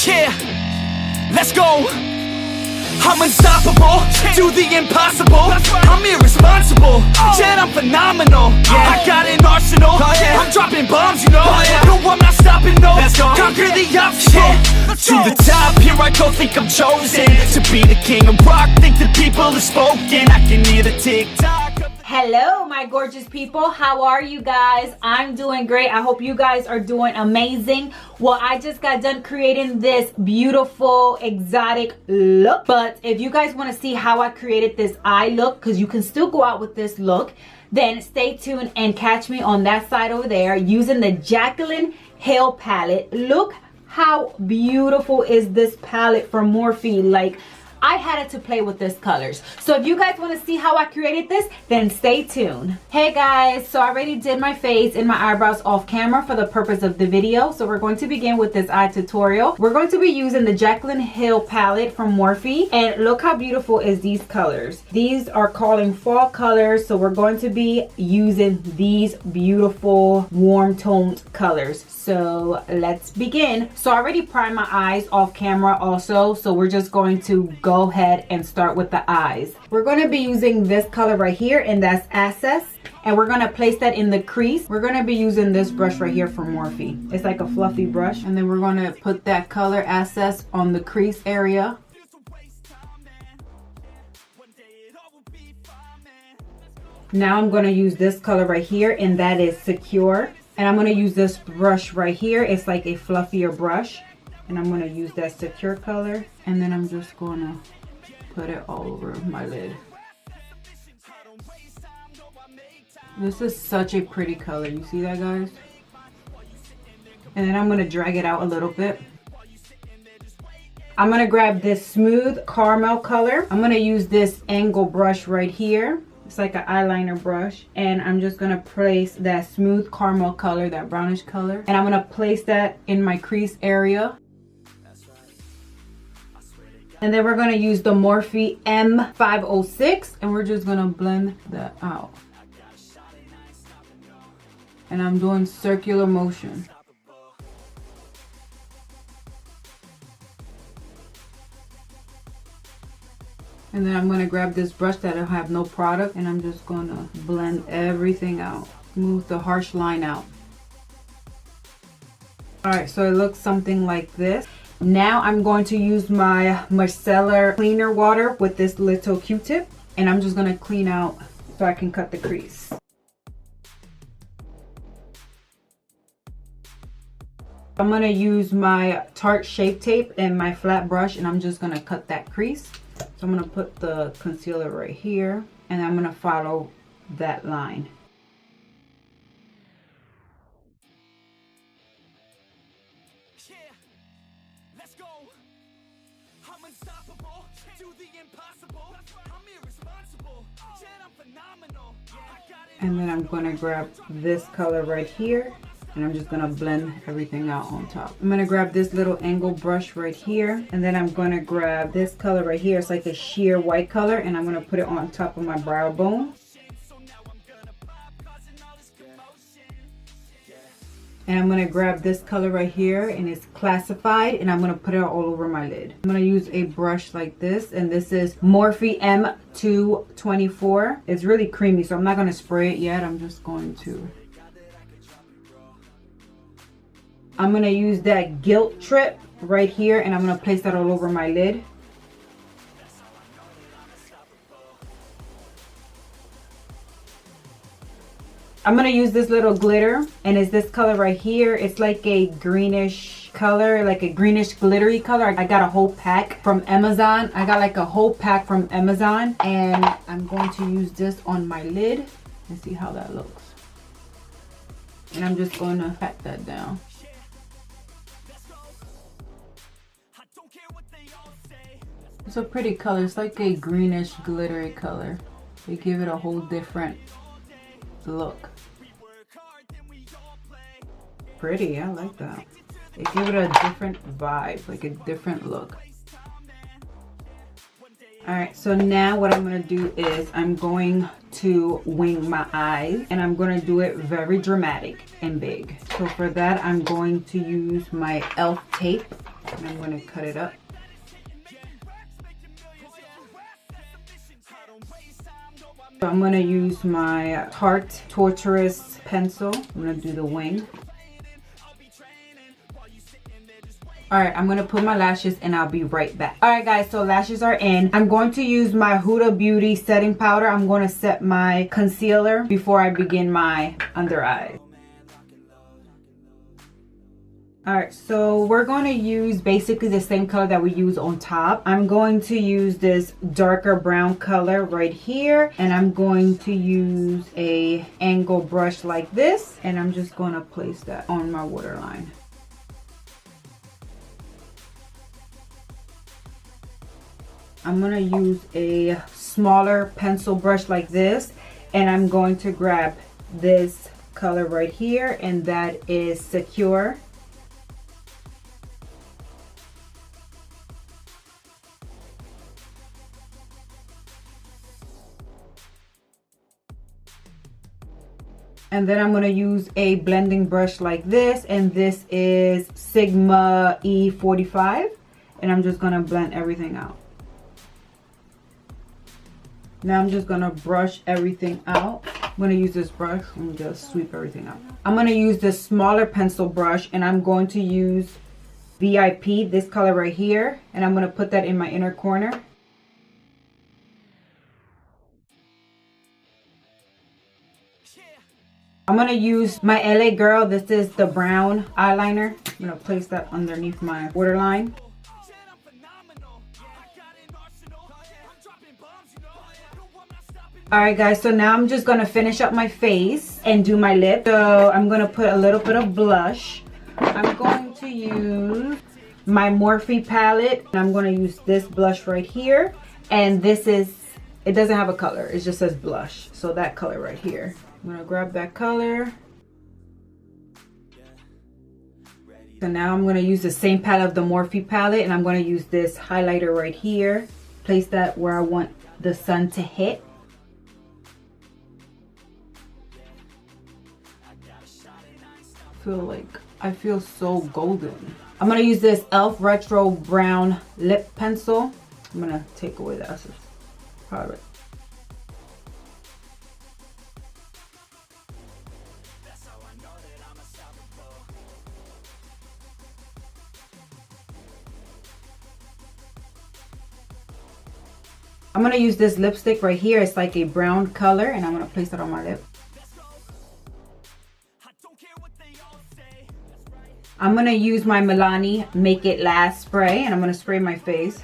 Yeah, let's go. I'm unstoppable, do the impossible. I'm irresponsible, yet I'm phenomenal. I got an arsenal, I'm dropping bombs, you know. No, I'm not stopping, no. Conquer the obstacle. To the top, here I go, think I'm chosen to be the king of rock, think the people have spoken. I can hear the tick-tock. Hello my gorgeous people, how are you guys? I'm doing great. I hope you guys are doing amazing. Well, I just got done creating this beautiful exotic look, but if you guys want to see how I created this eye look, because you can still go out with this look, then stay tuned and catch me on that side over there using the Jaclyn Hill palette. Look how beautiful is this palette from Morphe. Like, I had to play with this colors. So if you guys want to see how I created this, then stay tuned. Hey guys, so I already did my face and my eyebrows off camera for the purpose of the video. So we're going to begin with this eye tutorial. We're going to be using the Jaclyn Hill palette from Morphe. And look how beautiful is these colors. These are calling fall colors. So we're going to be using these beautiful warm toned colors. So let's begin. So I already primed my eyes off camera also. So we're just going to go ahead and start with the eyes. We're going to be using this color right here, and that's Access. And we're going to place that in the crease. We're going to be using this brush right here from Morphe. It's like a fluffy brush. And then we're going to put that color Access on the crease area. Now I'm going to use this color right here, and that is Secure. And I'm going to use this brush right here. It's like a fluffier brush. And I'm going to use that Secure color. And then I'm just going to put it all over my lid. This is such a pretty color. You see that, guys? And then I'm going to drag it out a little bit. I'm going to grab this smooth caramel color. I'm going to use this angle brush right here. It's like an eyeliner brush, and I'm just gonna place that smooth caramel color, that brownish color, and I'm gonna place that in my crease area. And then we're gonna use the Morphe M506, and we're just gonna blend that out. And I'm doing circular motion. And then I'm going to grab this brush that I have no product, and I'm just going to blend everything out. Move the harsh line out. Alright, so it looks something like this. Now I'm going to use my micellar cleaner water with this little Q-tip, and I'm just going to clean out so I can cut the crease. I'm going to use my Tarte Shape Tape and my flat brush, and I'm just going to cut that crease. So I'm going to put the concealer right here, and I'm going to follow that line. Yeah, let's go. I'm unstoppable, do the impossible. I'm irresponsible, yet I'm phenomenal. And then I'm going to grab this color right here, and I'm just going to blend everything out on top. I'm going to grab this little angle brush right here, and then I'm going to grab this color right here. It's like a sheer white color, and I'm going to put it on top of my brow bone. And I'm going to grab this color right here, and it's Classified, and I'm going to put it all over my lid. I'm going to use a brush like this, and this is Morphe M224. It's really creamy, so I'm not going to spray it yet. I'm just going to... I'm going to use that Guilt Trip right here, and I'm going to place that all over my lid. I'm going to use this little glitter, and it's this color right here. It's like a greenish color, like a greenish glittery color. I got a whole pack from Amazon. I got like a whole pack from Amazon, and I'm going to use this on my lid and see how that looks. And I'm just going to pat that down. It's a pretty color. It's like a greenish glittery color. They give it a whole different look. Pretty, I like that. They give it a different vibe, like a different look. Alright, so now what I'm going to do is I'm going to wing my eyes, and I'm going to do it very dramatic and big. So for that, I'm going to use my e.l.f. tape, And I'm gonna cut it up. So I'm gonna use my Tarte Torturous pencil. I'm gonna do the wing. Alright, I'm gonna put my lashes and I'll be right back. Alright guys, so lashes are in. I'm going to use my Huda Beauty setting powder. I'm going to set my concealer before I begin my under eyes. Alright, so we're going to use basically the same color that we use on top. I'm going to use this darker brown color right here. And I'm going to use a angle brush like this. And I'm just going to place that on my waterline. I'm going to use a smaller pencil brush like this. And I'm going to grab this color right here. And that is Secure. And then I'm going to use a blending brush like this. And this is Sigma E45. And I'm just going to blend everything out. Now I'm just going to brush everything out. I'm going to use this brush and just sweep everything out. I'm going to use this smaller pencil brush. And I'm going to use VIP, this color right here. And I'm going to put that in my inner corner. I'm going to use my LA Girl. This is the brown eyeliner. I'm going to place that underneath my waterline. Alright guys, so now I'm just going to finish up my face and do my lip. So I'm going to put a little bit of blush. I'm going to use my Morphe palette. And I'm going to use this blush right here. And this is, it doesn't have a color. It just says blush. So that color right here. I'm going to grab that color. So now I'm going to use the same palette of the Morphe palette. And I'm going to use this highlighter right here. Place that where I want the sun to hit. I feel so golden. I'm going to use this e.l.f. Retro Brown Lip Pencil. I'm going to take away the essence. Alright. I'm going to use this lipstick right here. It's like a brown color and I'm going to place it on my lip. I'm going to use my Milani Make It Last spray and I'm going to spray my face.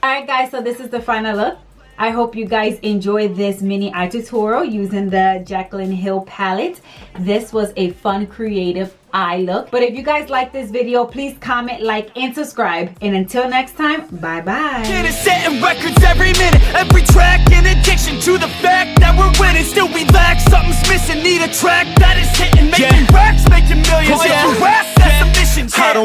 Alright guys, so this is the final look. I hope you guys enjoyed this mini eye tutorial using the Jaclyn Hill palette. This was a fun, creative eye look. But if you guys like this video, please comment, like, and subscribe. And until next time, bye-bye. Setting records every minute, every track an addiction to the fact that we're winning. Still we lack, something's missing, need a track that is hitting. Making racks, making millions. If you ask, that's a mission. I don't